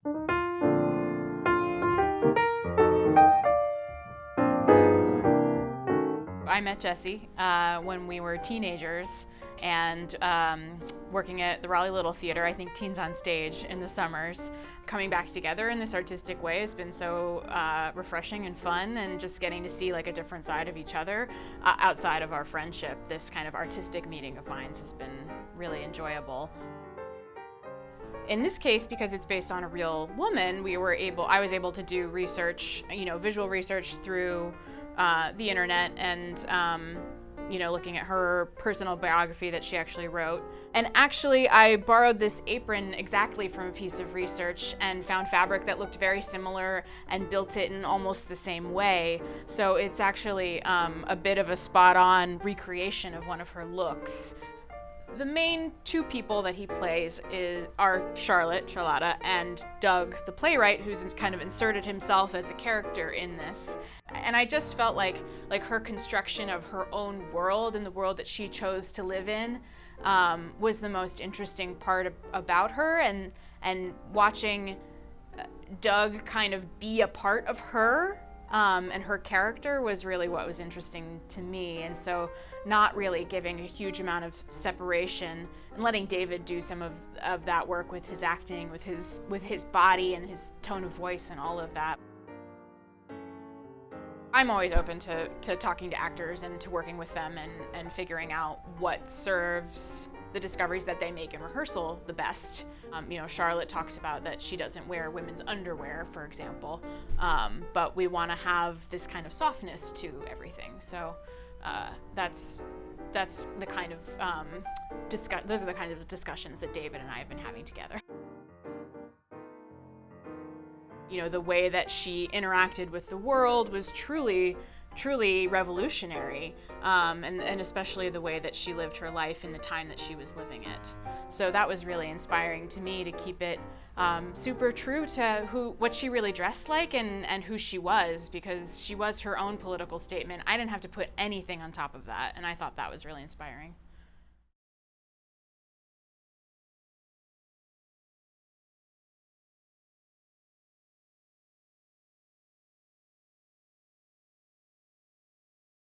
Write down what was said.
I met Jessie when we were teenagers and working at the Raleigh Little Theater, I think Teens on Stage in the summers. Coming back together in this artistic way has been so refreshing and fun, and just getting to see like a different side of each other outside of our friendship. This kind of artistic meeting of minds has been really enjoyable. In this case, because it's based on a real woman, I was able to do research, visual research through the internet and looking at her personal biography that she actually wrote. And actually, I borrowed this apron exactly from a piece of research and found fabric that looked very similar and built it in almost the same way. So it's actually a bit of a spot-on recreation of one of her looks. The main two people that he plays are Charlotta, and Doug, the playwright, who's kind of inserted himself as a character in this. And I just felt like her construction of her own world and the world that she chose to live in was the most interesting part about her, and watching Doug kind of be a part of her and her character was really what was interesting to me. And so not really giving a huge amount of separation and letting David do some of that work with his acting, with his body and his tone of voice and all of that. I'm always open to talking to actors and to working with them and figuring out what serves the discoveries that they make in rehearsal the best. Charlotte talks about that she doesn't wear women's underwear, for example, but we want to have this kind of softness to everything. So that's the kind of those are the kind of discussions that David and I have been having together. The way that she interacted with the world was truly revolutionary, and especially the way that she lived her life in the time that she was living it. So that was really inspiring to me, to keep it super true to what she really dressed like and who she was, because she was her own political statement. I didn't have to put anything on top of that, and I thought that was really inspiring.